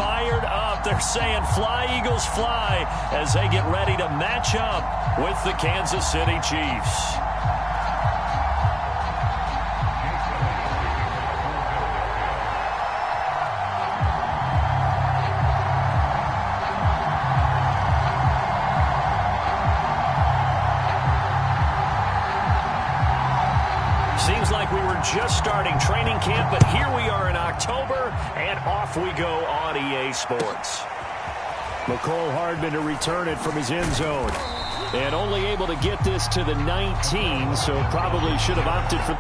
fired up. They're saying fly, Eagles, fly, as they get ready to match up with the Kansas City Chiefs. Seems like we were just starting training camp, but here we are in October, and off we go on EA Sports. McCole Hardman to return it from his end zone. And only able to get this to the 19, so probably should have opted for...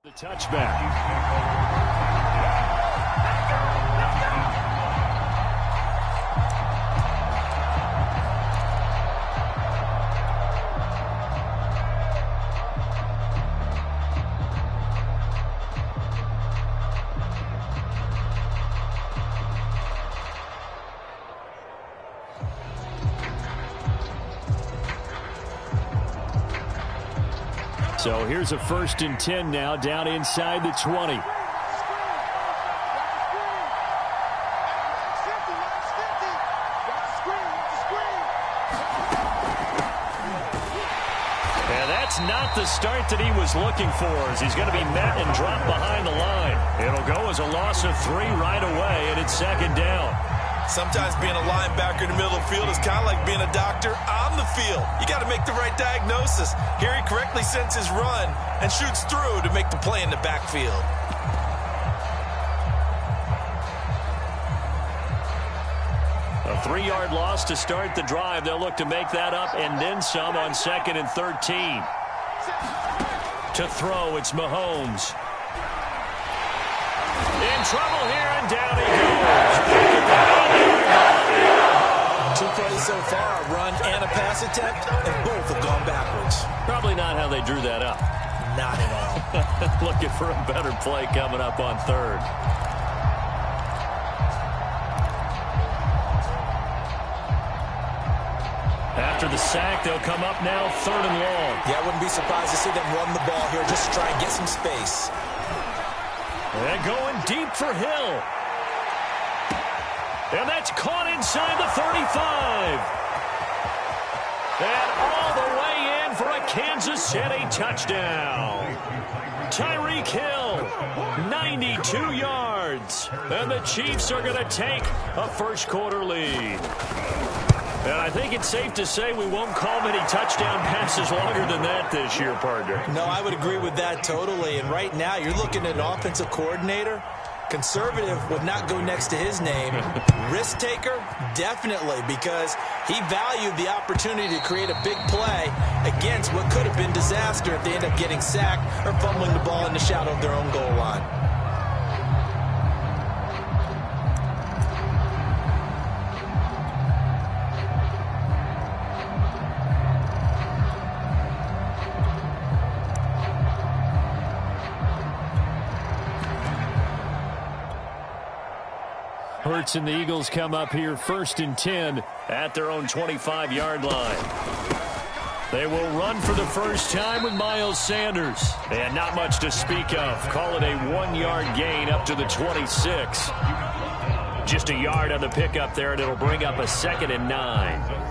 the touchback. So here's a 1st and 10 now, down inside the 20. And that's not the start that he was looking for, as he's going to be met and dropped behind the line. It'll go as a loss of 3 right away, and it's 2nd down. Sometimes being a linebacker in the middle of the field is kind of like being a doctor on the field. You got to make the right diagnosis. Here he correctly sends his run and shoots through to make the play in the backfield. A 3-yard loss to start the drive. They'll look to make that up and then some on 2nd and 13. To throw, it's Mahomes. In trouble here, and down he goes. 2 plays so far, a run and a pass attempt, and both have gone backwards. Probably not how they drew that up. Not at all. Looking for a better play coming up on 3rd. After the sack, they'll come up now 3rd and long. Yeah, I wouldn't be surprised to see them run the ball here just to try and get some space. And going deep for Hill. And that's caught inside the 35. And all the way in for a Kansas City touchdown. Tyreek Hill, 92 yards. And the Chiefs are going to take a 1st quarter lead. And I think it's safe to say we won't call many touchdown passes longer than that this year, partner. No, I would agree with that totally. And right now, you're looking at an offensive coordinator. Conservative would not go next to his name. Risk taker, definitely, because he valued the opportunity to create a big play against what could have been disaster if they end up getting sacked or fumbling the ball in the shadow of their own goal line. Hurts and the Eagles come up here 1st and 10 at their own 25-yard line. They will run for the first time with Miles Sanders. And not much to speak of. Call it a 1-yard gain up to the 26. Just a yard on the pickup there, and it'll bring up a 2nd and 9.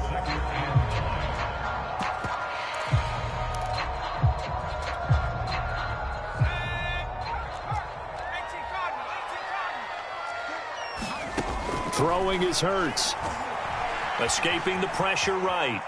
Throwing is Hurts. Escaping the pressure right.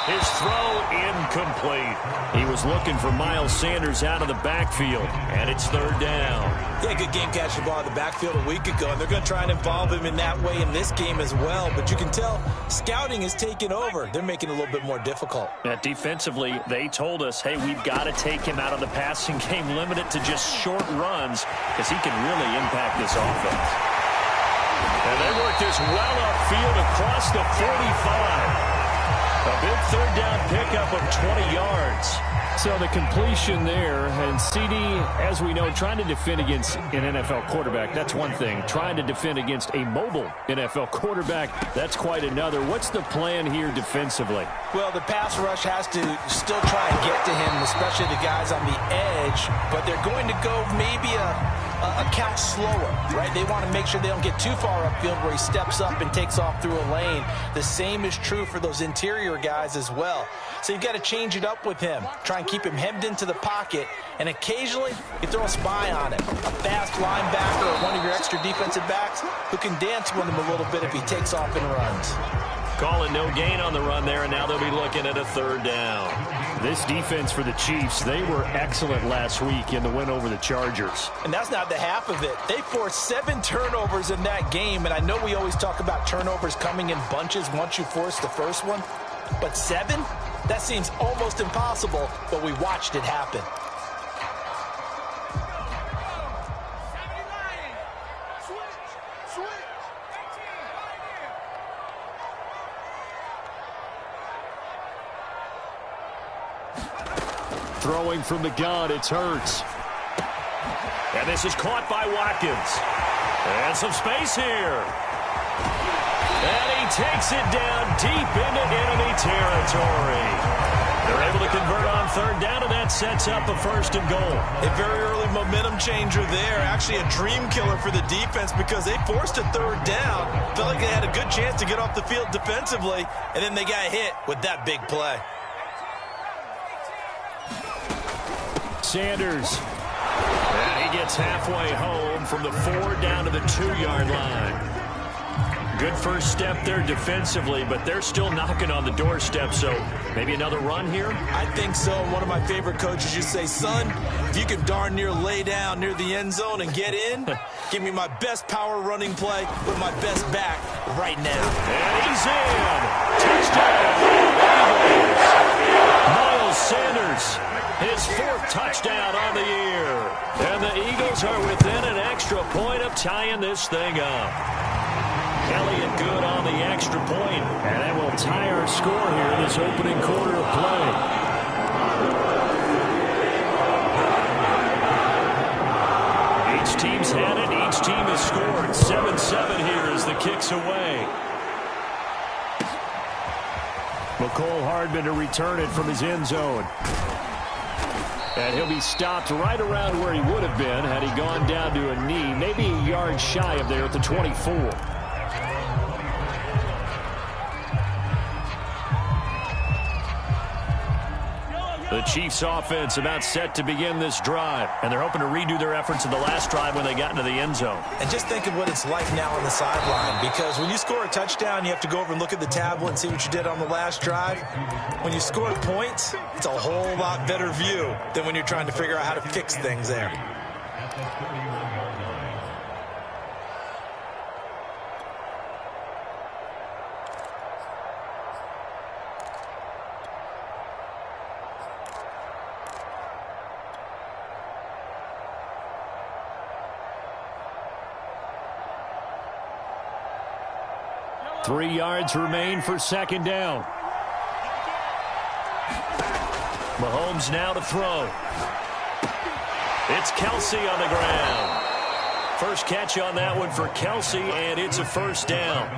His throw incomplete. He was looking for Miles Sanders out of the backfield, and it's third down. Yeah, good game catching the ball in the backfield a week ago, and they're going to try and involve him in that way in this game as well. But you can tell scouting is taking over. They're making it a little bit more difficult. Defensively, they told us, hey, we've got to take him out of the passing game, limit it to just short runs, because he can really impact this offense. And they work this well upfield across the 45. A big third down pickup of 20 yards. So the completion there, and CD, as we know, trying to defend against an NFL quarterback, that's one thing. Trying to defend against a mobile NFL quarterback, that's quite another. What's the plan here defensively? Well, the pass rush has to still try and get to him, especially the guys on the edge, but they're going to go maybe a count slower, right? They want to make sure they don't get too far upfield where he steps up and takes off through a lane. The same is true for those interior guys as well. So you've got to change it up with him. Try and keep him hemmed into the pocket, and occasionally you throw a spy on him. A fast linebacker or one of your extra defensive backs who can dance with him a little bit if he takes off and runs. Calling no gain on the run there, and now they'll be looking at a third down. This defense for the Chiefs, they were excellent last week in the win over the Chargers. And that's not the half of it. They forced 7 turnovers in that game, and I know we always talk about turnovers coming in bunches once you force the first one, but 7? That seems almost impossible, but we watched it happen. Throwing from the gun, it's Hurts. And this is caught by Watkins. And some space here. And he takes it down deep into enemy territory. They're able to convert on third down, and that sets up a first and goal. A very early momentum changer there. Actually a dream killer for the defense because they forced a third down. Felt like they had a good chance to get off the field defensively, and then they got hit with that big play. Sanders. And he gets halfway home from the 4 down to the 2-yard line. Good first step there defensively, but they're still knocking on the doorstep, so maybe another run here? I think so. One of my favorite coaches used to say, son, if you can darn near lay down near the end zone and get in, give me my best power running play with my best back right now. And he's in. Touchdown, Eagles. Miles Sanders, his 4th touchdown on the year. And the Eagles are within an extra point of tying this thing up. Elliott good on the extra point, and that will tie our score here in this opening quarter of play. Each team's had it. Each team has scored. 7-7 here as the kick's away. McCole Hardman to return it from his end zone. And he'll be stopped right around where he would have been had he gone down to a knee, maybe a yard shy of there at the 24. The Chiefs offense about set to begin this drive, and they're hoping to redo their efforts in the last drive when they got into the end zone. And just think of what it's like now on the sideline, because when you score a touchdown, you have to go over and look at the tablet and see what you did on the last drive. When you score points, it's a whole lot better view than when you're trying to figure out how to fix things there. Three yards remain for second down. Mahomes now to throw. It's Kelsey on the ground. First catch on that one for Kelsey, and it's a first down.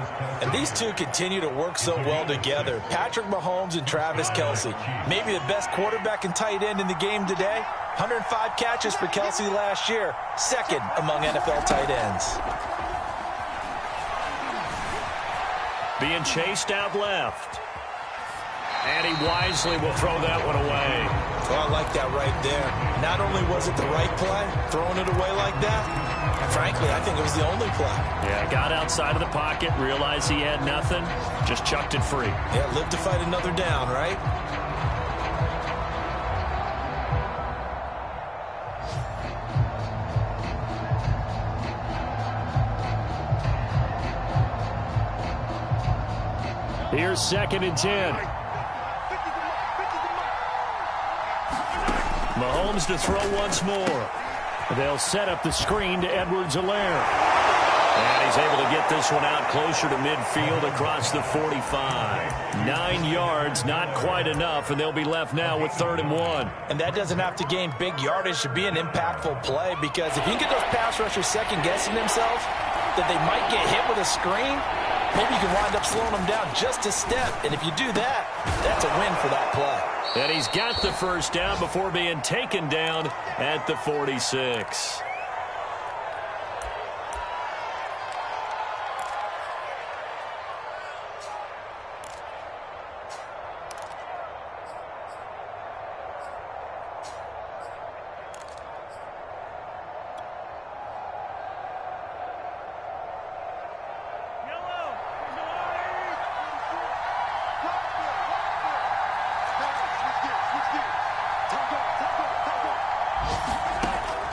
And these two continue to work so well together. Patrick Mahomes and Travis Kelsey. Maybe the best quarterback and tight end in the game today. 105 catches for Kelsey last year. Second among NFL tight ends. Being chased out left. And he wisely will throw that one away. Well, I like that right there. Not only was it the right play, throwing it away like that, frankly, I think it was the only play. Yeah, got outside of the pocket, realized he had nothing, just chucked it free. Yeah, live to fight another down, right? Here's 2nd and 10. Mahomes to throw once more. They'll set up the screen to Edwards-Helaire. And he's able to get this one out closer to midfield across the 45. 9 yards, not quite enough, and they'll be left now with 3rd and 1. And that doesn't have to gain big yardage to be an impactful play, because if you can get those pass rushers second-guessing themselves that they might get hit with a screen, maybe you can wind up slowing them down just a step. And if you do that, that's a win for that play. And he's got the first down before being taken down at the 46.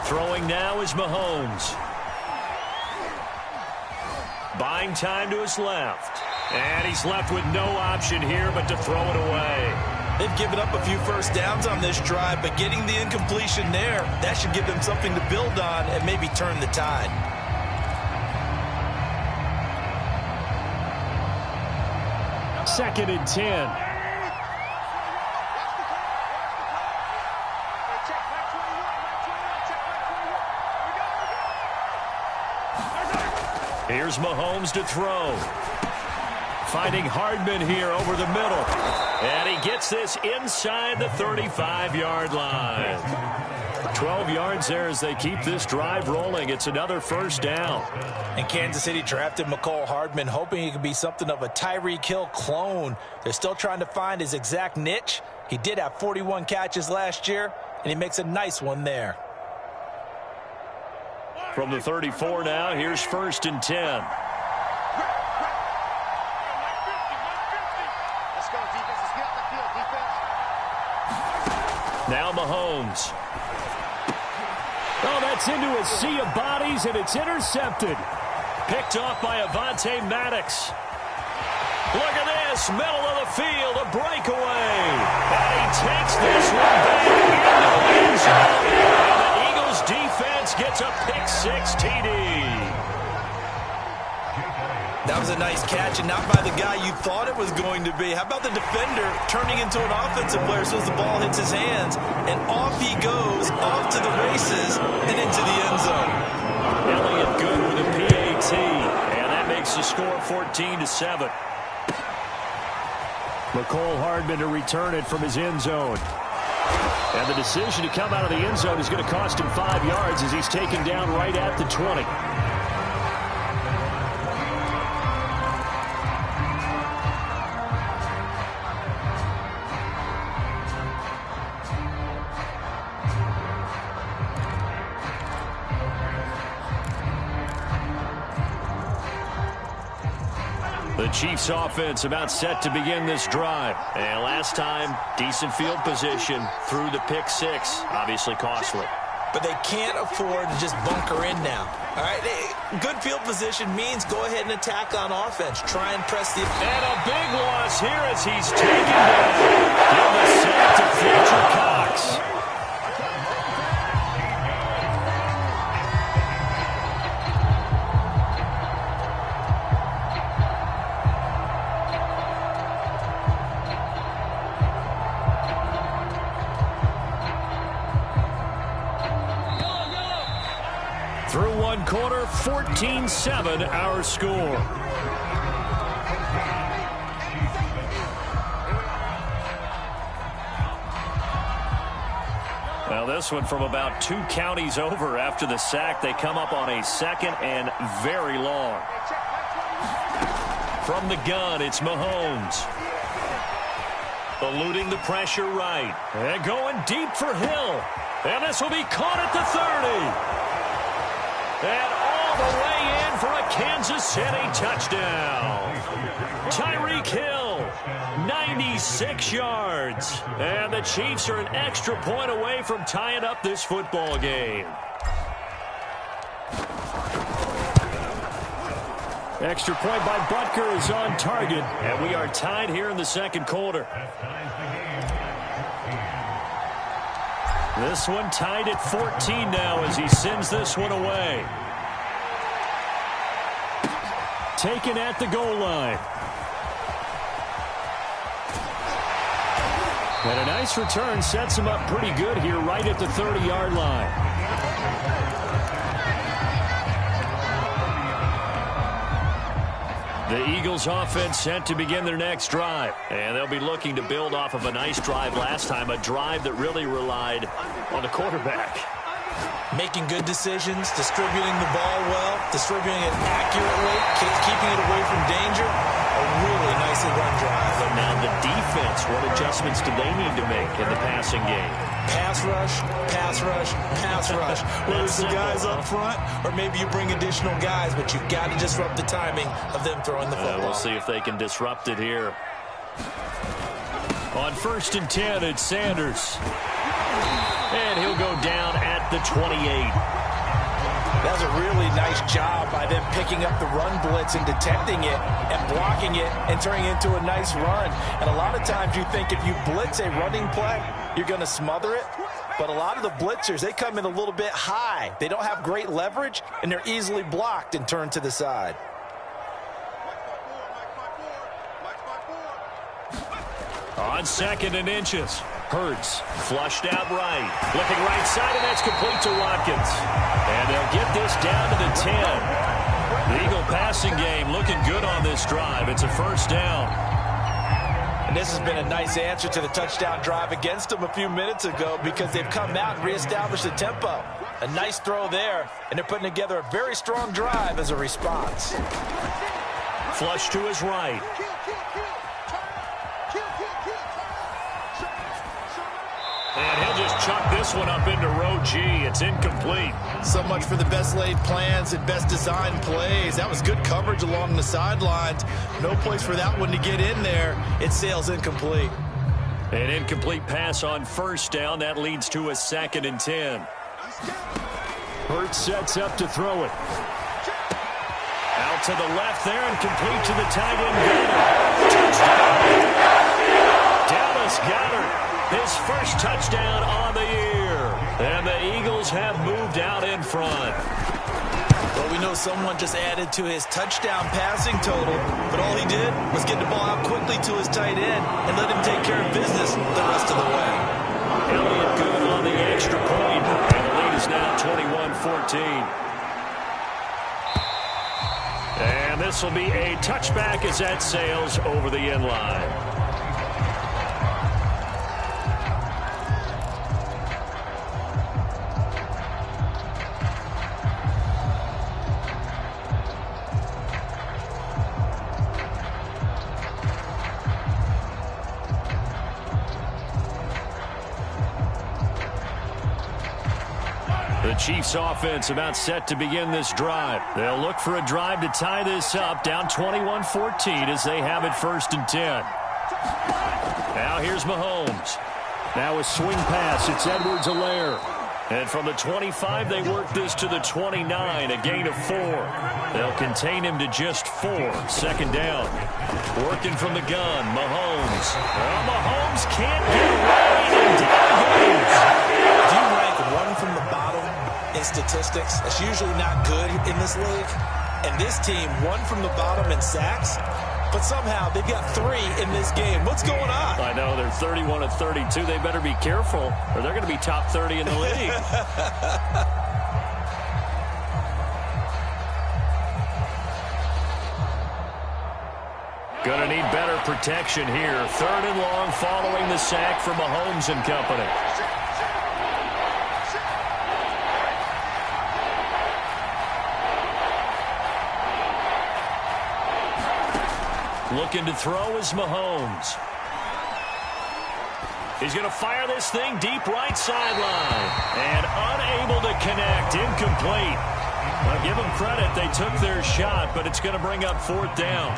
Throwing now is Mahomes. Buying time to his left. And he's left with no option here but to throw it away. They've given up a few first downs on this drive, but getting the incompletion there, that should give them something to build on and maybe turn the tide. Second and 10. Here's Mahomes to throw. Finding Hardman here over the middle. And he gets this inside the 35-yard line. 12 yards there as they keep this drive rolling. It's another first down. And Kansas City drafted McCole Hardman, hoping he could be something of a Tyreek Hill clone. They're still trying to find his exact niche. He did have 41 catches last year, and he makes a nice one there. From the 34 now, here's 1st and 10. Now Mahomes. Oh, that's into a sea of bodies, and it's intercepted. Picked off by Avonte Maddox. Look at this, middle of the field, a breakaway. And he takes this one back into the end zone. And the Eagles defense gets a pick-6 TD. That was a nice catch, and not by the guy you thought it was going to be. How about the defender turning into an offensive player as soon as the ball hits his hands, and off he goes, off to the races, and into the end zone. Elliott good with a PAT, and that makes the score 14-7. McCole Hardman to return it from his end zone. And the decision to come out of the end zone is going to cost him 5 yards as he's taken down right at the 20. The Chiefs offense about set to begin this drive. And last time, decent field position through the pick-6. Obviously costly. But they can't afford to just bunker in now. All right, good field position means go ahead and attack on offense. Try and press the... And a big loss here as he's taken down. Give the sack to Fletcher Cox. Through one quarter, 14-7 our score. Well, this one from about 2 counties over after the sack. They come up on a 2nd and very long. From the gun, it's Mahomes. Eluding the pressure right. And going deep for Hill. And this will be caught at the 30. And all the way in for a Kansas City touchdown. Tyreek Hill, 96 yards. And the Chiefs are an extra point away from tying up this football game. Extra point by Butker is on target, and we are tied here in the second quarter. This one tied at 14 now as he sends this one away. Taken at the goal line. And a nice return sets him up pretty good here right at the 30-yard line. The Eagles offense set to begin their next drive. And they'll be looking to build off of a nice drive last time, a drive that really relied on the quarterback. Making good decisions, distributing the ball well, distributing it accurately, keeping it away from danger. A really nicely run drive. But now the defense, what adjustments do they need to make in the passing game? Pass rush, pass rush, pass rush. Whether it's the guys up front or maybe you bring additional guys, but you've got to disrupt the timing of them throwing the football. We'll see if they can disrupt it here. On 1st and 10, it's Sanders. And he'll go down at the 28. That was a really nice job by them picking up the run blitz and detecting it and blocking it and turning it into a nice run. And a lot of times you think if you blitz a running play, you're going to smother it. But a lot of the blitzers, they come in a little bit high. They don't have great leverage, and they're easily blocked and turned to the side. On 2nd and inches. Hurts, flushed out right. Looking right side, and that's complete to Watkins. And they'll get this down to the 10. The Eagle passing game looking good on this drive. It's a first down. And this has been a nice answer to the touchdown drive against them a few minutes ago because they've come out and reestablished the tempo. A nice throw there, and they're putting together a very strong drive as a response. Flush to his right. And he'll just chuck this one up into row G. It's incomplete. So much for the best laid plans and best designed plays. That was good coverage along the sidelines. No place for that one to get in there. It sails incomplete. An incomplete pass on first down. That leads to a 2nd and 10. Hurts sets up to throw it. Out to the left there and complete to the tight end. Touchdown. Dallas Goedert. His first touchdown on the year. And the Eagles have moved out in front. Well, we know someone just added to his touchdown passing total, but all he did was get the ball out quickly to his tight end and let him take care of business the rest of the way. Elliott good on the extra point, and the lead is now 21-14. And this will be a touchback as that sails over the end line. The Chiefs offense about set to begin this drive. They'll look for a drive to tie this up, down 21-14 as they have it 1st and 10. Now here's Mahomes. Now a swing pass. It's Edwards-Helaire. And from the 25, they work this to the 29, a gain of 4. They'll contain him to just 4. 2nd down. Working from the gun, Mahomes. Well, Mahomes can't get away, and down goes. Do you rank one from the bottom in statistics? That's usually not good in this league. And this team, one from the bottom in sacks, but somehow they've got 3 in this game. What's going on? I know, they're 31-32. They better be careful, or they're going to be top 30 in the league. Going to need better protection here. 3rd and long following the sack from Mahomes and company. Looking to throw is Mahomes. He's going to fire this thing deep right sideline. And unable to connect. Incomplete. Well, give them credit. They took their shot, but it's going to bring up fourth down.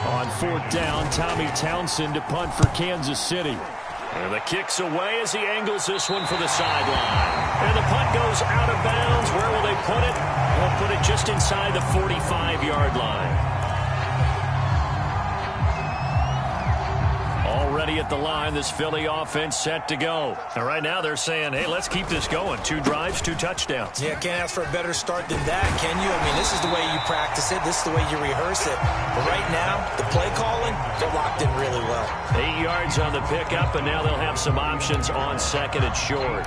On fourth down, Tommy Townsend to punt for Kansas City. And the kick's away as he angles this one for the sideline. And the punt goes out of bounds. Where will they put it? They'll put it just inside the 45-yard line. Already at the line, this Philly offense set to go. And right now they're saying, hey, let's keep this going. 2 drives, 2 touchdowns. Yeah, can't ask for a better start than that, can you? I mean, this is the way you practice it. This is the way you rehearse it. But right now, the play calling, they're locked in really well. 8 yards on the pickup, and now they'll have some options on second and short.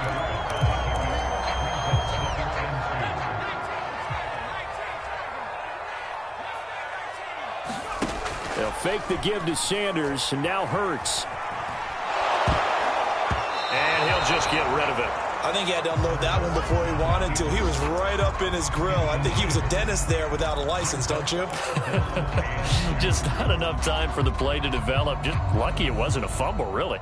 They'll fake the give to Sanders, and now Hurts. And he'll just get rid of it. I think he had to unload that one before he wanted to. He was right up in his grill. I think he was a dentist there without a license, don't you? Just not enough time for the play to develop. Just lucky it wasn't a fumble, really.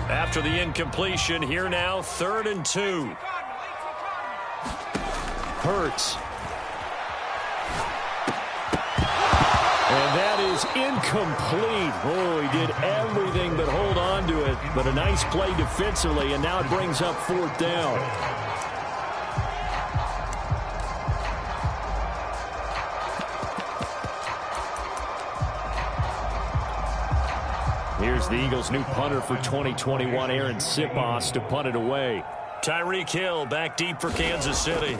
After the incompletion, here now, 3rd and 2. Hurts. And that is incomplete. Oh, he did everything but hold on to it. But a nice play defensively, and now it brings up 4th down. Here's the Eagles' new punter for 2021, Aaron Sipos, to punt it away. Tyreek Hill back deep for Kansas City.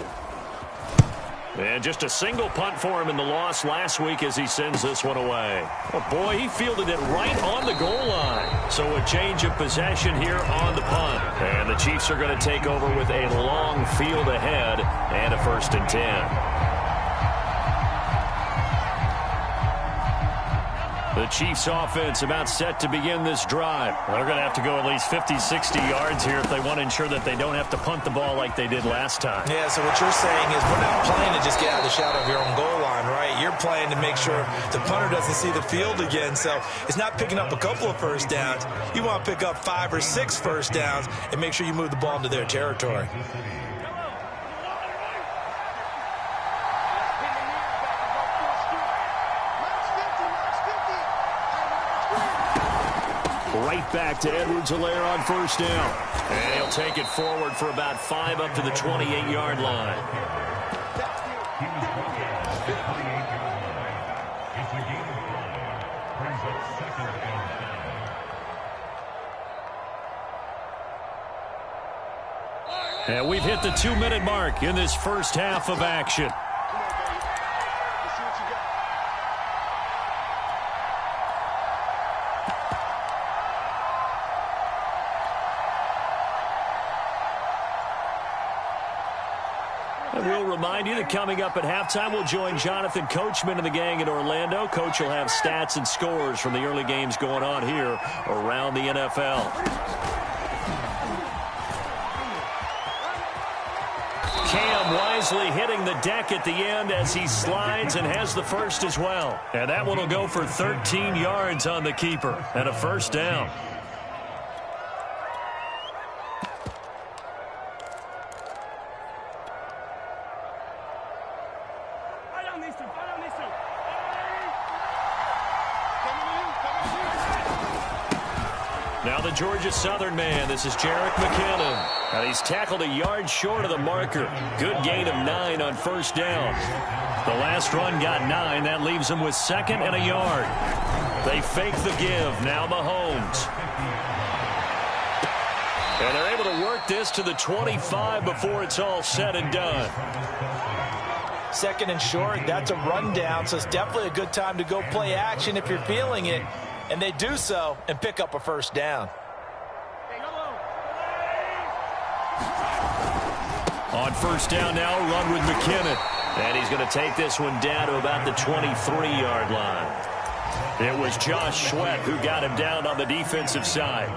And just a single punt for him in the loss last week as he sends this one away. Oh, boy, he fielded it right on the goal line. So a change of possession here on the punt. And the Chiefs are going to take over with a long field ahead and a 1st and 10. The Chiefs offense about set to begin this drive. They're going to have to go at least 50, 60 yards here if they want to ensure that they don't have to punt the ball like they did last time. Yeah, so what you're saying is we're not playing to just get out of the shadow of your own goal line, right? You're playing to make sure the punter doesn't see the field again. So it's not picking up a couple of first downs. You want to pick up 5 or 6 first downs and make sure you move the ball into their territory. Right back to Edwards-Helaire on 1st down. And he'll take it forward for about 5 up to the 28-yard line. And we've hit the 2-minute mark in this first half of action. And we'll remind you that coming up at halftime, we'll join Jonathan Coachman and the gang in Orlando. Coach will have stats and scores from the early games going on here around the NFL. Cam wisely hitting the deck at the end as he slides and has the first as well. And that one will go for 13 yards on the keeper and a 1st down. Now the Georgia Southern man, this is Jerick McKinnon. And he's tackled a yard short of the marker. Good gain of 9 on 1st down. The last run got 9. That leaves him with 2nd and a yard. They fake the give. Now Mahomes. And they're able to work this to the 25 before it's all said and done. 2nd and short, that's a rundown, so it's definitely a good time to go play action if you're feeling it. And they do so and pick up a 1st down. On 1st down now, run with McKinnon. And he's going to take this one down to about the 23-yard line. It was Josh Sweat who got him down on the defensive side.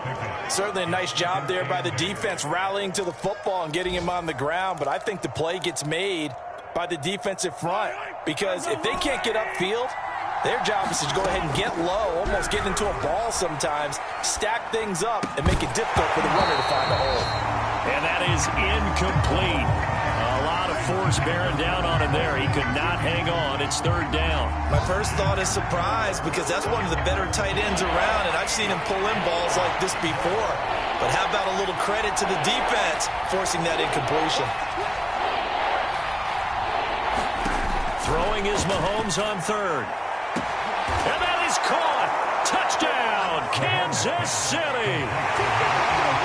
Certainly a nice job there by the defense rallying to the football and getting him on the ground, but I think the play gets made by the defensive front because if they can't get upfield, their job is to go ahead and get low, almost get into a ball sometimes, stack things up, and make it difficult for the runner to find a hole. And that is incomplete. A lot of force bearing down on him there. He could not hang on. It's third down. My first thought is surprise because that's one of the better tight ends around, and I've seen him pull in balls like this before. But how about a little credit to the defense forcing that incompletion? Throwing is Mahomes on third. And that is caught. Touchdown, Kansas City.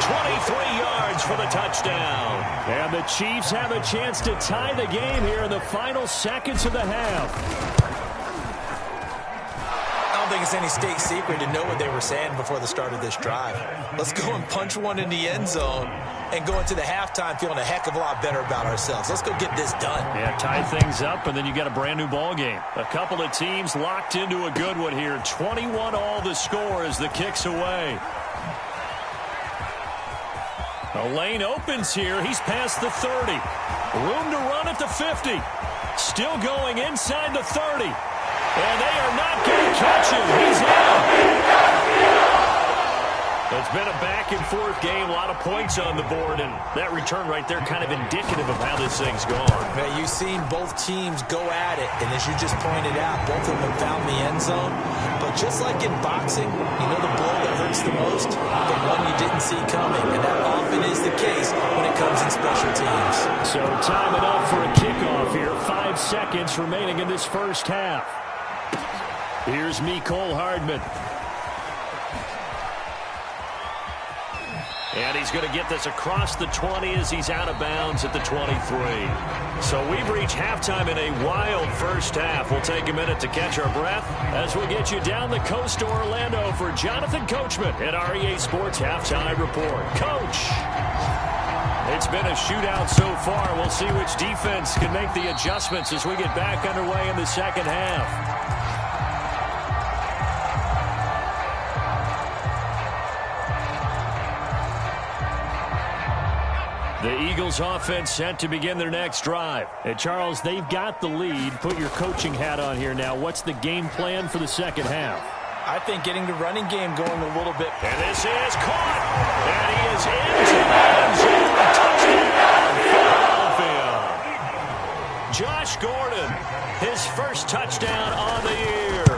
23 yards for the touchdown. And the Chiefs have a chance to tie the game here in the final seconds of the half. I don't think it's any state secret to know what they were saying before the start of this drive. Let's go and punch one in the end zone and go into the halftime feeling a heck of a lot better about ourselves. Let's go get this done. Yeah, tie things up, and then you got a brand new ball game. A couple of teams locked into a good one here. 21 all the score as the kick's away. A lane opens here. He's past the 30. Room to run at the 50. Still going inside the 30. And they are not going to catch him. He's out. It's been a back-and-forth game, a lot of points on the board, and that return right there kind of indicative of how this thing's gone. Man, you've seen both teams go at it, and as you just pointed out, both of them have found the end zone. But just like in boxing, you know the blow that hurts the most? The one you didn't see coming, and that often is the case when it comes in special teams. So time it up for a kickoff here. 5 seconds remaining in this first half. Here's Mecole Hardman. And he's going to get this across the 20 as he's out of bounds at the 23. So we've reached halftime in a wild first half. We'll take a minute to catch our breath as we get you down the coast to Orlando for Jonathan Coachman at REA Sports Halftime Report. Coach, it's been a shootout so far. We'll see which defense can make the adjustments as we get back underway in the second half. The Eagles offense set to begin their next drive. And Charles, they've got the lead. Put your coaching hat on here now. What's the game plan for the second half? I think getting the running game going a little bit. And this is caught. And he is into the end zone. Touchdown, Philadelphia. Josh Gordon, his first touchdown on the year.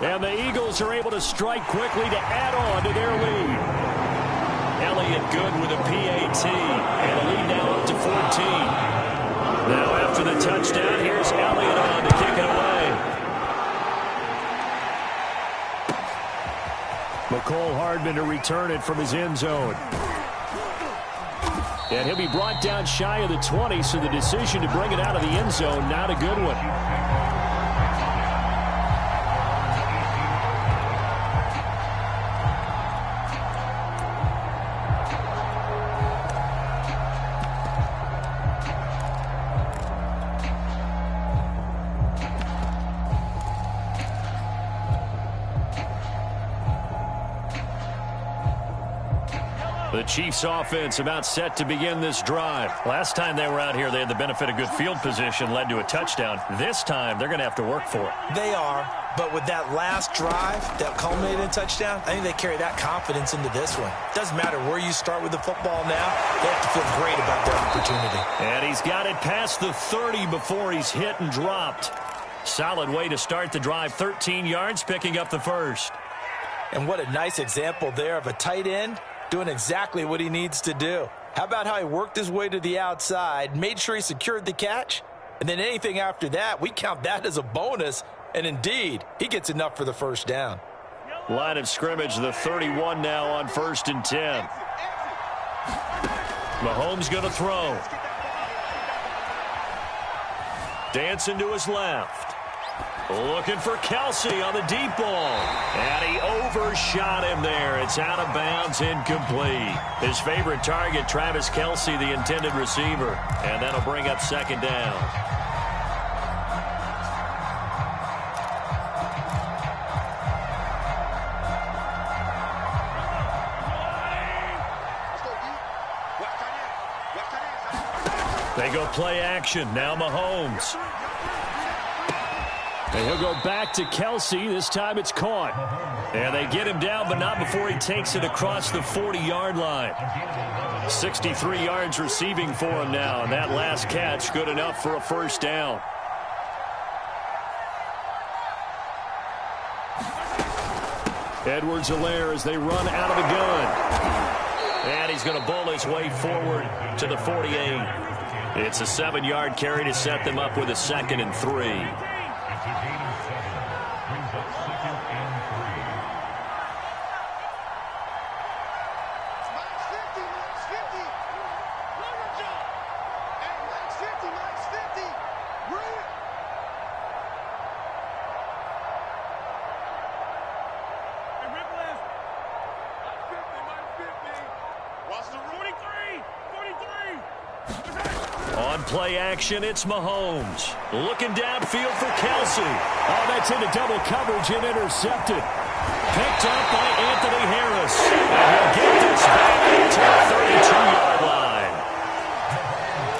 And the Eagles are able to strike quickly to add on to their lead. Elliott good with a PAT, and a lead now up to 14. Now after the touchdown, here's Elliott on to kick it away. Mecole Hardman to return it from his end zone. And he'll be brought down shy of the 20, so the decision to bring it out of the end zone, not a good one. The Chiefs offense about set to begin this drive. Last time they were out here, they had the benefit of good field position, led to a touchdown. This time, they're going to have to work for it. They are, but with that last drive that culminated in a touchdown, I think they carry that confidence into this one. Doesn't matter where you start with the football now, they have to feel great about their opportunity. And he's got it past the 30 before he's hit and dropped. Solid way to start the drive. 13 yards, picking up the first. And what a nice example there of a tight end doing exactly what he needs to do. How about how he worked his way to the outside, made sure he secured the catch, and then anything after that, we count that as a bonus, and indeed, he gets enough for the first down. Line of scrimmage, the 31 now on 1st and 10. Mahomes going to throw. Dancing to his left. Looking for Kelsey on the deep ball. And he overshot him there. It's out of bounds, incomplete. His favorite target, Travis Kelsey, the intended receiver. And that'll bring up second down. They go play action. Now Mahomes. And he'll go back to Kelsey. This time it's caught. And they get him down, but not before he takes it across the 40-yard line. 63 yards receiving for him now. And that last catch good enough for a first down. Edwards-Helaire as they run out of the gun. And he's going to bull his way forward to the 48. It's a 7-yard carry to set them up with a 2nd and 3. On play action, it's Mahomes. Looking downfield for Kelsey. Oh, that's into double coverage and intercepted. Picked up by Anthony Harris. And he'll get this back to the 32-yard line.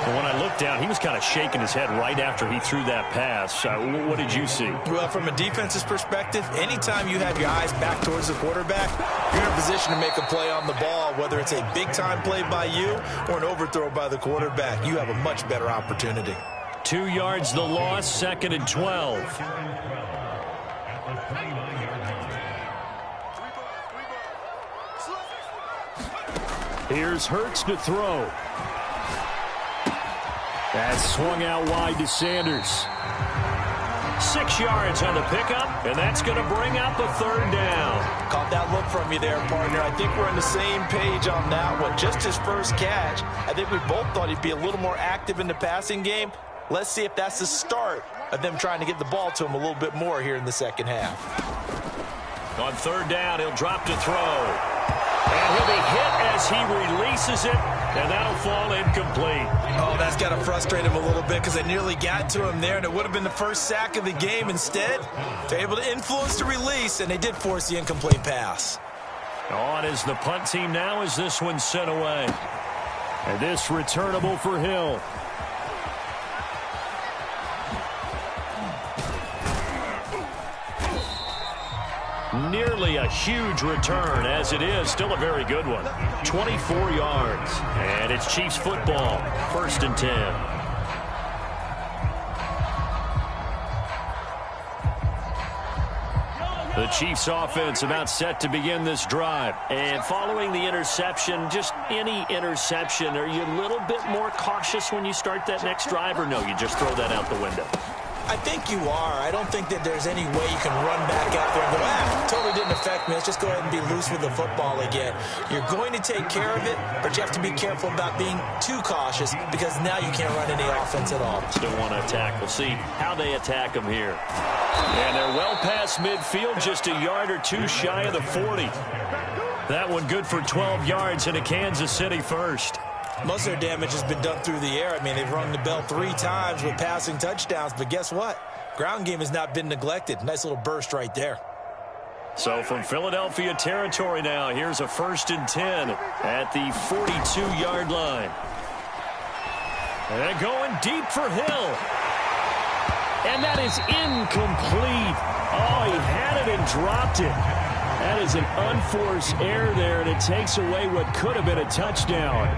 And when I looked down, he was kind of shaking his head right after he threw that pass. What did you see? Well, from a defense's perspective, anytime you have your eyes back towards the quarterback, you're in a position to make a play on the ball, whether it's a big-time play by you or an overthrow by the quarterback. You have a much better opportunity. 2 yards the loss, 2nd and 12. Here's Hurts to throw. That's swung out wide to Sanders. 6 yards on the pickup, and that's going to bring up a 3rd down. Caught that look from you there, partner. I think we're on the same page on that one. Just his first catch. I think we both thought he'd be a little more active in the passing game. Let's see if that's the start of them trying to get the ball to him a little bit more here in the second half. On 3rd down, he'll drop to throw. And he'll be hit as he releases it, and that'll fall incomplete. Oh, that's got to frustrate him a little bit because they nearly got to him there, and it would have been the first sack of the game. Instead, they're able to influence the release, and they did force the incomplete pass. On is the punt team now as this one's sent away. And this returnable for Hill. Nearly a huge return, as it is still a very good one. 24 yards, and it's Chiefs football, 1st and 10. The Chiefs offense about set to begin this drive. And following the interception, just any interception, are you a little bit more cautious when you start that next drive, or no, you just throw that out the window? I think you are. I don't think that there's any way you can run back out there and go, totally didn't affect me. Let's just go ahead and be loose with the football again. You're going to take care of it, but you have to be careful about being too cautious because now you can't run any offense at all. Still want to attack. We'll see how they attack them here. And they're well past midfield, just a yard or two shy of the 40. That one good for 12 yards in a Kansas City first. Most of their damage has been done through the air. I mean, they've rung the bell 3 times with passing touchdowns, but guess what? Ground game has not been neglected. Nice little burst right there. So from Philadelphia territory now, here's a 1st and 10 at the 42-yard line. And going deep for Hill. And that is incomplete. Oh, he had it and dropped it. That is an unforced error there, and it takes away what could have been a touchdown.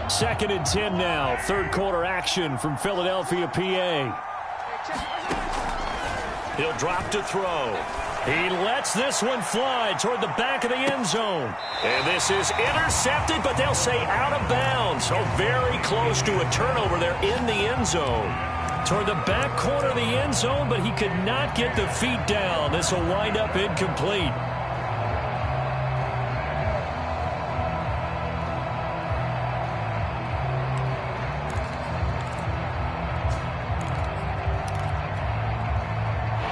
2nd and 10 now. 3rd quarter action from Philadelphia, PA. He'll drop to throw. He lets this one fly toward the back of the end zone. And this is intercepted, but they'll say out of bounds. So very close to a turnover there in the end zone. Toward the back corner of the end zone, but he could not get the feet down. This will wind up incomplete.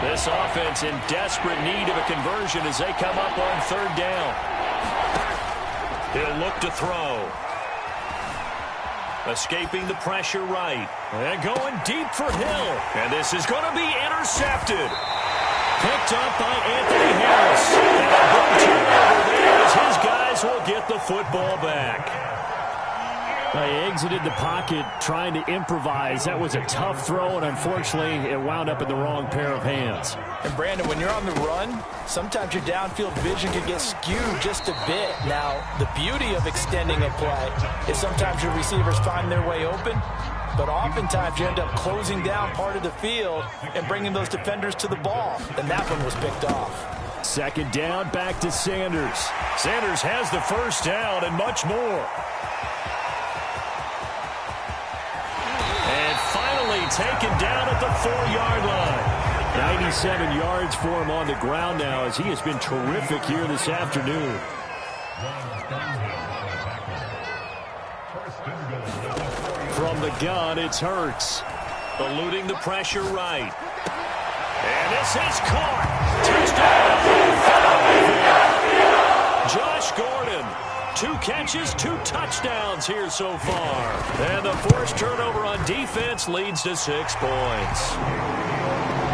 This offense in desperate need of a conversion as they come up on 3rd down. He'll look to throw. Escaping the pressure right. And going deep for Hill. And this is going to be intercepted. Picked up by Anthony Harris. And a big turnover there as his guys will get the football back. They exited the pocket trying to improvise. That was a tough throw, and unfortunately, it wound up in the wrong pair of hands. And, Brandon, when you're on the run, sometimes your downfield vision can get skewed just a bit. Now, the beauty of extending a play is sometimes your receivers find their way open, but oftentimes you end up closing down part of the field and bringing those defenders to the ball, and that one was picked off. Second down, back to Sanders. Sanders has the first down and much more. Taken down at the 4-yard line. 97 yards for him on the ground now as he has been terrific here this afternoon. From the gun, it's Hurts. Eluding the pressure right. And this is caught. Touchdown. Josh Gordon. 2 catches, 2 touchdowns here so far. And the forced turnover on defense leads to 6 points.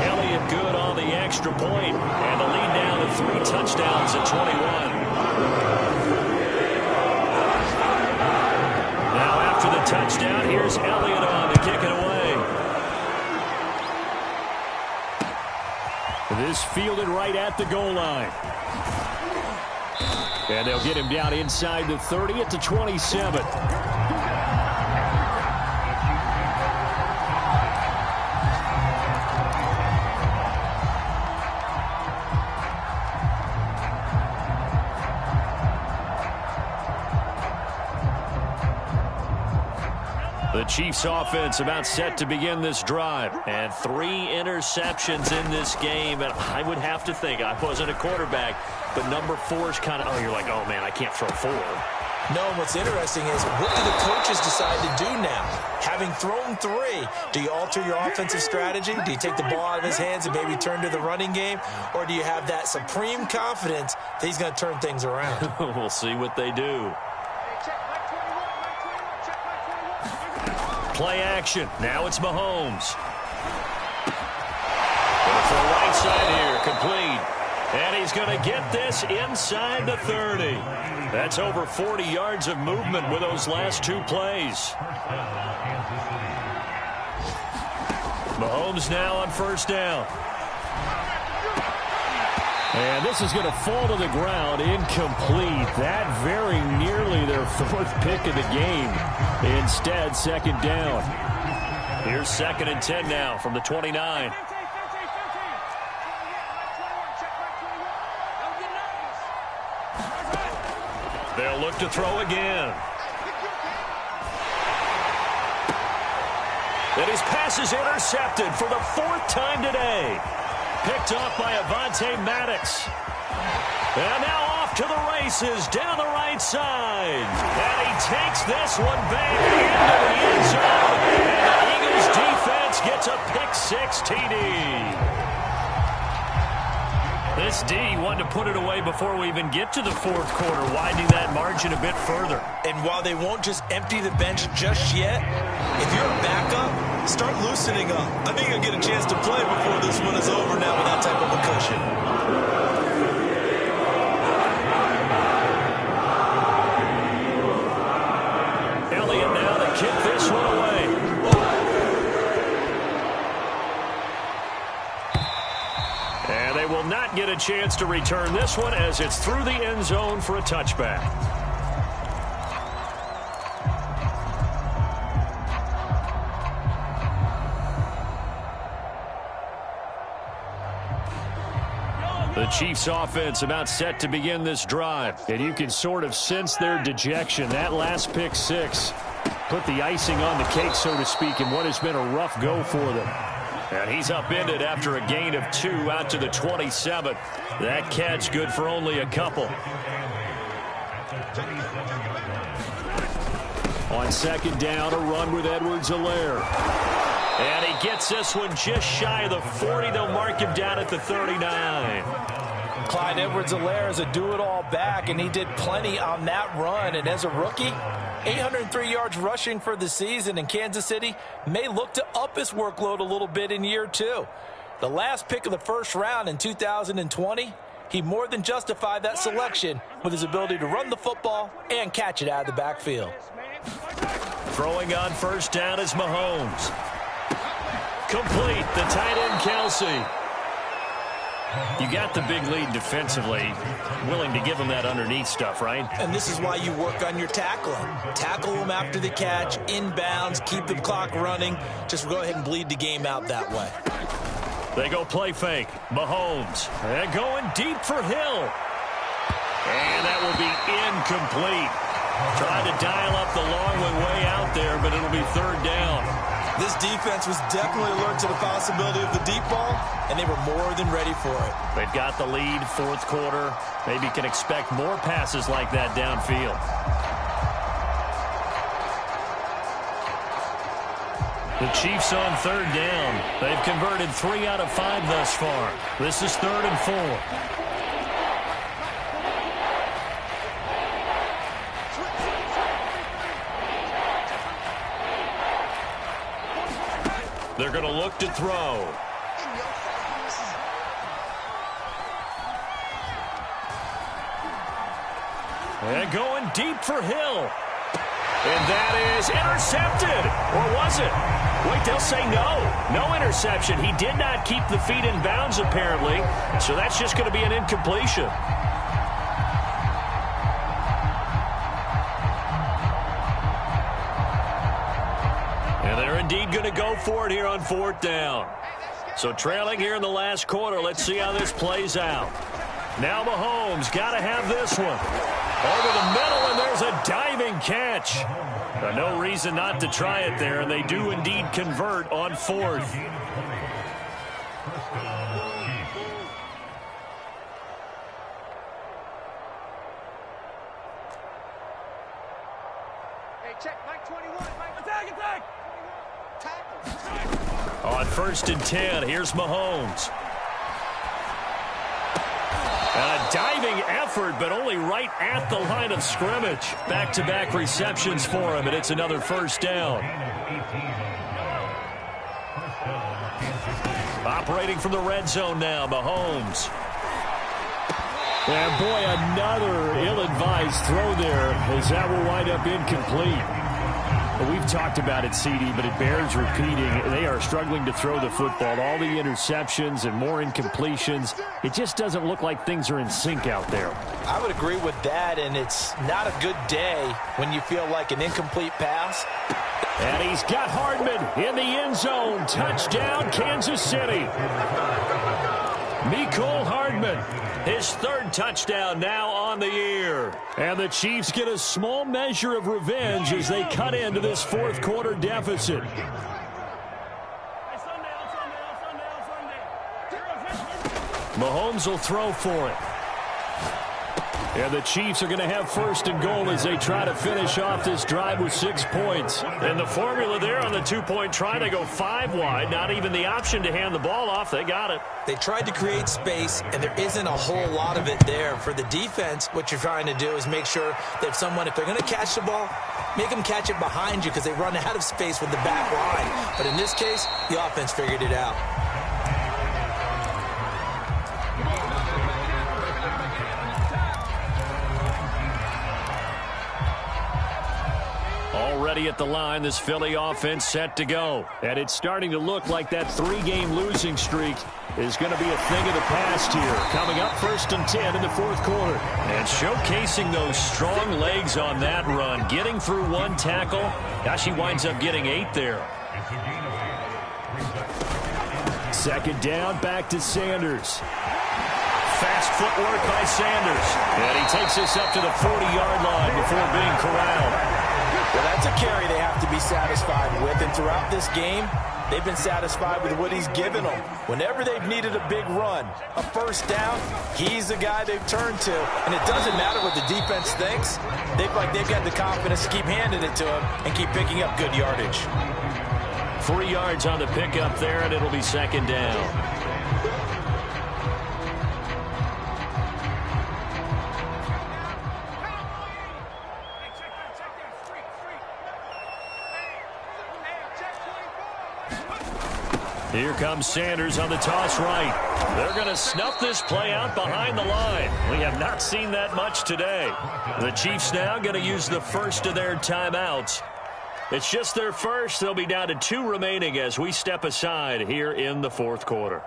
Elliott good on the extra point, and the lead down to 3 touchdowns at 21. Now after the touchdown, here's Elliott on to kick it away. This fielded right at the goal line. And they'll get him down inside the 30 at the 27. The Chiefs offense about set to begin this drive. And 3 interceptions in this game. And I would have to think, I wasn't a quarterback, but number 4 is kind of, oh, you're like, oh, man, I can't throw 4. No, and what's interesting is, what do the coaches decide to do now? Having thrown 3, do you alter your offensive strategy? Do you take the ball out of his hands and maybe turn to the running game? Or do you have that supreme confidence that he's going to turn things around? We'll see what they do. Play action. Now it's Mahomes. Going for the right side here. Complete. And he's going to get this inside the 30. That's over 40 yards of movement with those last 2 plays. Mahomes now on first down. And this is going to fall to the ground, incomplete. That very nearly their 4th pick of the game. Instead, second down. Here's 2nd and 10 now from the 29. They'll look to throw again. And his pass is intercepted for the 4th time today. Picked off by Avonte Maddox. And now off to the races down the right side. And he takes this one back into the end zone. And the Eagles defense gets a pick-6 TD. This D wanted to put it away before we even get to the 4th quarter, widening that margin a bit further. And while they won't just empty the bench just yet, if you're a backup, start loosening up. I think you'll get a chance to play before this one is over now with that type of a cushion. Elliott now to kick this one away. And they will not get a chance to return this one as it's through the end zone for a touchback. The Chiefs offense about set to begin this drive. And you can sort of sense their dejection. That last pick 6 put the icing on the cake, so to speak, in what has been a rough go for them. And he's upended after a gain of 2 out to the 27. That catch good for only a couple. On second down, a run with Edwards-Helaire. And he gets this one just shy of the 40. They'll mark him down at the 39. Clyde Edwards-Helaire is a do-it-all back, and he did plenty on that run. And as a rookie, 803 yards rushing for the season, and Kansas City may look to up his workload a little bit in year 2. The last pick of the first round in 2020, he more than justified that selection with his ability to run the football and catch it out of the backfield. Throwing on first down is Mahomes. Complete, the tight end Kelsey. You got the big lead defensively, willing to give him that underneath stuff, right? And this is why you work on your tackling. Tackle them after the catch, inbounds, keep the clock running. Just go ahead and bleed the game out that way. They go play fake. Mahomes. They're going deep for Hill. And that will be incomplete. Trying to dial up the long way out there, but it'll be third down. This defense was definitely alert to the possibility of the deep ball, and they were more than ready for it. They've got the lead, fourth quarter. Maybe can expect more passes like that downfield. The Chiefs on third down. They've converted 3 out of 5 thus far. This is 3rd and 4. They're going to look to throw. And going deep for Hill. And that is intercepted. Or was it? Wait, they'll say no. No interception. He did not keep the feet in bounds, apparently. So that's just going to be an incompletion. And they're indeed going to go for it here on 4th down. So trailing here in the last quarter. Let's see how this plays out. Now Mahomes got to have this one. Over the middle, and there's a diving catch. No reason not to try it there, and they do indeed convert on 4th. Hey, check, Mike 21, Mike, attack! On 1st and 10, here's Mahomes. And a diving effort, but only right at the line of scrimmage. Back-to-back receptions for him, and it's another first down. Operating from the red zone now, Mahomes. And boy, another ill-advised throw there, as that will wind up incomplete. We've talked about it, CD, but it bears repeating. They are struggling to throw the football. All the interceptions and more incompletions. It just doesn't look like things are in sync out there. I would agree with that, and it's not a good day when you feel like an incomplete pass. And he's got Hardman in the end zone. Touchdown, Kansas City. Mecole Hardman. His 3rd touchdown now on the year. And the Chiefs get a small measure of revenge as they cut into this 4th quarter deficit. Mahomes will throw for it. And the Chiefs are going to have 1st and goal as they try to finish off this drive with 6 points. And the formula there on the 2-point try, they go 5 wide. Not even the option to hand the ball off. They got it. They tried to create space, and there isn't a whole lot of it there. For the defense, what you're trying to do is make sure that someone, if they're going to catch the ball, make them catch it behind you because they run out of space with the back line. But in this case, the offense figured it out. Already at the line, this Philly offense set to go. And it's starting to look like that 3-game losing streak is going to be a thing of the past here. Coming up 1st and 10 in the 4th quarter. And showcasing those strong legs on that run. Getting through 1 tackle. Gosh, he winds up getting 8 there. 2nd down, back to Sanders. Fast footwork by Sanders. And he takes this up to the 40-yard line before being corralled. Well, that's a carry they have to be satisfied with, and throughout this game, they've been satisfied with what he's given them. Whenever they've needed a big run, a 1st down, he's the guy they've turned to. And it doesn't matter what the defense thinks. They've got the confidence to keep handing it to him and keep picking up good yardage. 3 yards on the pickup there, and it'll be 2nd down. Here comes Sanders on the toss right. They're going to snuff this play out behind the line. We have not seen that much today. The Chiefs now going to use the first of their timeouts. It's just their first. They'll be down to 2 remaining as we step aside here in the fourth quarter.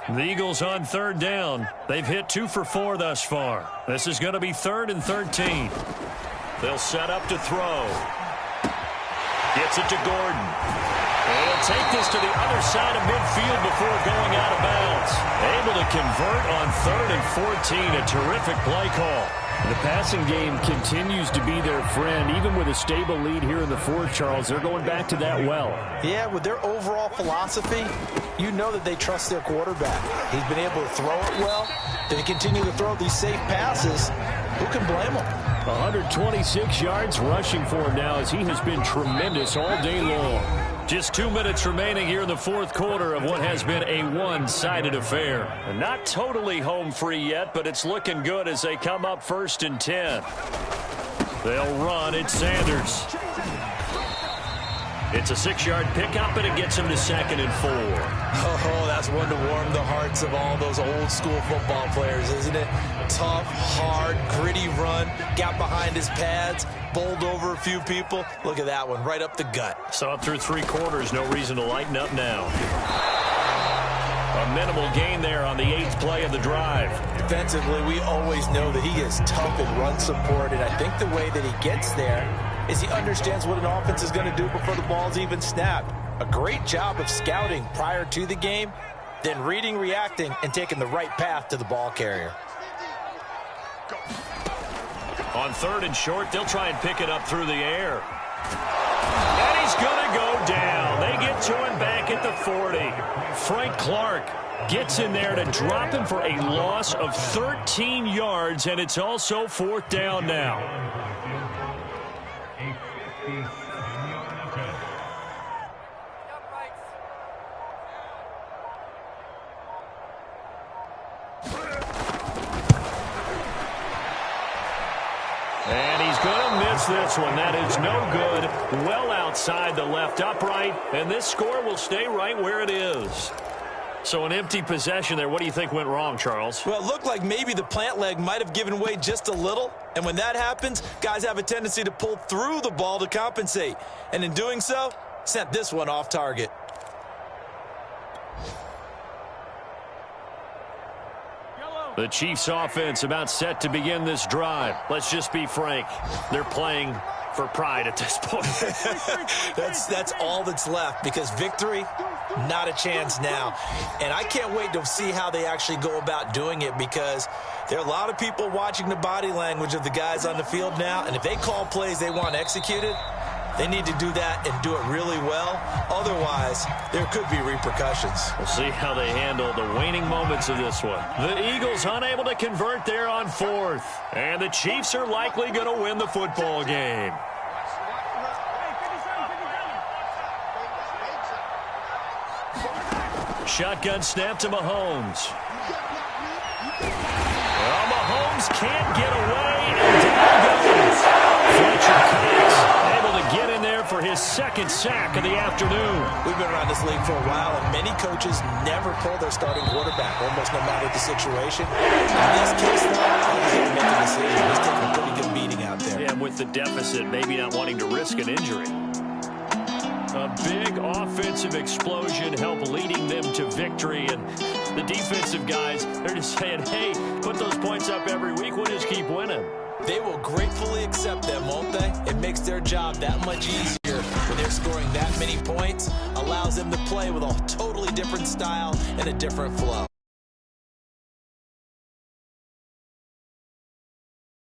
The Eagles on third down. They've hit 2 for 4 thus far. This is going to be 3rd and 13. They'll set up to throw. Gets it to Gordon. And he'll take this to the other side of midfield before going out of bounds. Able to convert on 3rd and 14. A terrific play call. The passing game continues to be their friend. Even with a stable lead here in the fourth, Charles, they're going back to that well. Yeah, with their overall philosophy, you know that they trust their quarterback. He's been able to throw it well. They continue to throw these safe passes. Who can blame them? 126 yards rushing for him now as he has been tremendous all day long. Just 2 minutes remaining here in the fourth quarter of what has been a one-sided affair. And not totally home free yet, but it's looking good as they come up 1st and 10. They'll run. It's Sanders. It's a 6-yard pickup, and it gets him to 2nd and 4. Oh, that's one to warm the hearts of all those old-school football players, isn't it? Tough, hard, gritty run. Got behind his pads, bowled over a few people. Look at that one, right up the gut. Saw it through 3 quarters. No reason to lighten up now. A minimal gain there on the 8th play of the drive. Defensively, we always know that he is tough in run support, and I think the way that he gets there is he understands what an offense is going to do before the ball's even snapped. A great job of scouting prior to the game, then reading, reacting, and taking the right path to the ball carrier. On 3rd and short, they'll try and pick it up through the air. And he's going to go down. They get to him back at the 40. Frank Clark gets in there to drop him for a loss of 13 yards, and it's also 4th down now. And he's going to miss this one. That is no good. Well outside the left upright. And this score will stay right where it is. So an empty possession there. What do you think went wrong, Charles? Well, it looked like maybe the plant leg might have given way just a little. And when that happens, guys have a tendency to pull through the ball to compensate. And in doing so, sent this one off target. The Chiefs offense about set to begin this drive. Let's just be frank. They're playing for pride at this point. That's all that's left, because victory, not a chance now. And I can't wait to see how they actually go about doing it, because there are a lot of people watching the body language of the guys on the field now, and if they call plays they want executed, they need to do that and do it really well. Otherwise, there could be repercussions. We'll see how they handle the waning moments of this one. The Eagles unable to convert there on 4th. And the Chiefs are likely going to win the football game. Shotgun snap to Mahomes. Well, Mahomes can't get away, and down goes. Fletcher Cox able to get in there for his 2nd sack of the afternoon. We've been around this league for a while, and many coaches never pull their starting quarterback, almost no matter the situation. In this case, though, he's going to make a decision. He's taking a pretty good beating out there. Yeah, with the deficit, maybe not wanting to risk an injury. A big offensive explosion helped leading them to victory, and the defensive guys, they're just saying, hey, put those points up every week, we'll just keep winning. They will gratefully accept them, won't they? It makes their job that much easier when they're scoring that many points, allows them to play with a totally different style and a different flow.